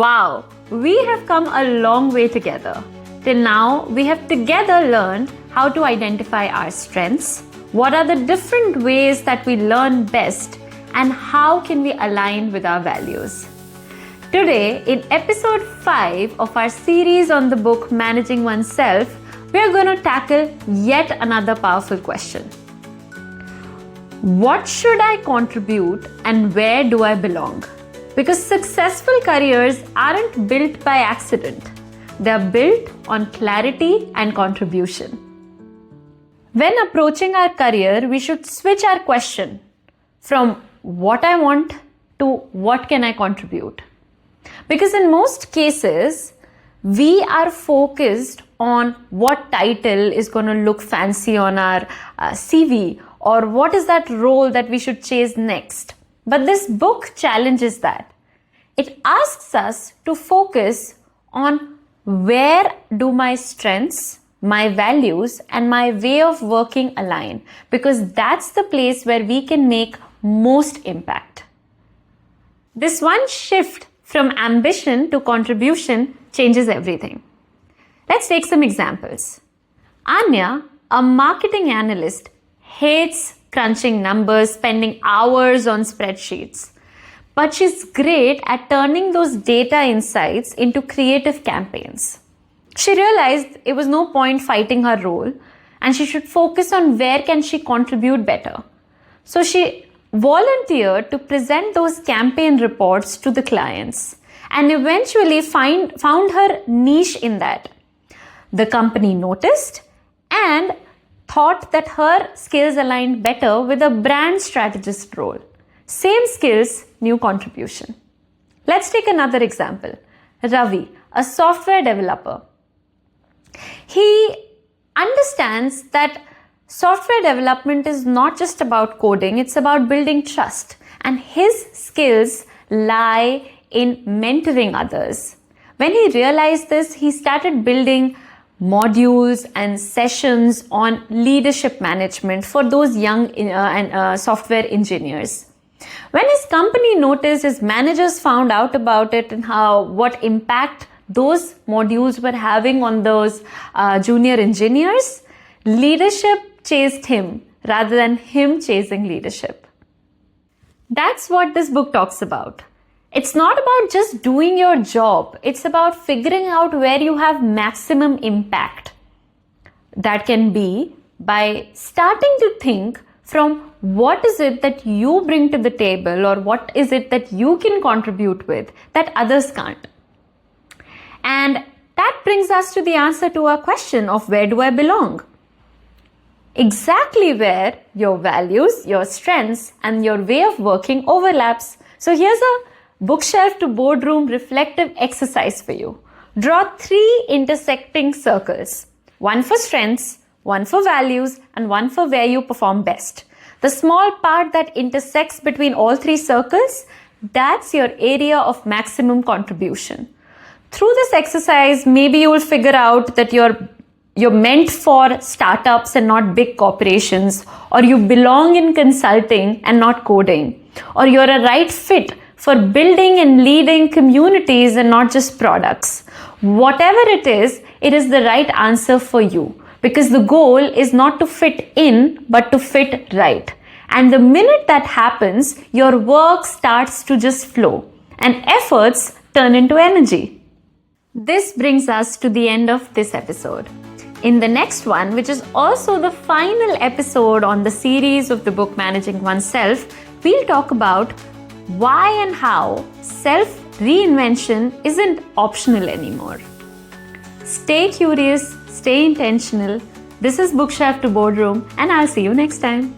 Wow, we have come a long way together. Till now, we have together learned how to identify our strengths, what are the different ways that we learn best, and how can we align with our values. Today, in episode 5 of our series on the book Managing Oneself, we are going to tackle yet another powerful question. What should I contribute and where do I belong? Because successful careers aren't built by accident. They are built on clarity and contribution. When approaching our career, we should switch our question from what I want to what can I contribute. Because in most cases, we are focused on what title is going to look fancy on our CV or what is that role that we should chase next. But this book challenges that. It asks us to focus on where do my strengths, my values, and my way of working align, because that's the place where we can make most impact. This one shift from ambition to contribution changes everything. Let's take some examples. Anya, a marketing analyst, hates crunching numbers, spending hours on spreadsheets. But she's great at turning those data insights into creative campaigns. She realized it was no point fighting her role and she should focus on where can she contribute better. So she volunteered to present those campaign reports to the clients and eventually found her niche in that. The company noticed and thought that her skills aligned better with a brand strategist role. Same skills, new contribution. Let's take another example. Ravi, a software developer. He understands that software development is not just about coding, it's about building trust. And his skills lie in mentoring others. When he realized this, he started building modules and sessions on leadership management for those young software engineers. When his company noticed, his managers found out about it and what impact those modules were having on those junior engineers, leadership chased him rather than him chasing leadership. That's what this book talks about. It's not about just doing your job. It's about figuring out where you have maximum impact. That can be by starting to think from what is it that you bring to the table or what is it that you can contribute with that others can't. And that brings us to the answer to our question of where do I belong? Exactly where your values, your strengths, and your way of working overlaps. So here's a bookshelf to boardroom reflective exercise for you. Draw 3 intersecting circles. One for strengths, one for values, and one for where you perform best. The small part that intersects between all 3 circles, that's your area of maximum contribution. Through this exercise, maybe you will figure out that you're meant for startups and not big corporations, or you belong in consulting and not coding, or you're a right fit for building and leading communities and not just products. Whatever it is the right answer for you, because the goal is not to fit in, but to fit right. And the minute that happens, your work starts to just flow and efforts turn into energy. This brings us to the end of this episode. In the next one, which is also the final episode on the series of the book Managing Oneself, we'll talk about why and how self-reinvention isn't optional anymore. Stay curious, stay intentional. This is Bookshelf to Boardroom, and I'll see you next time.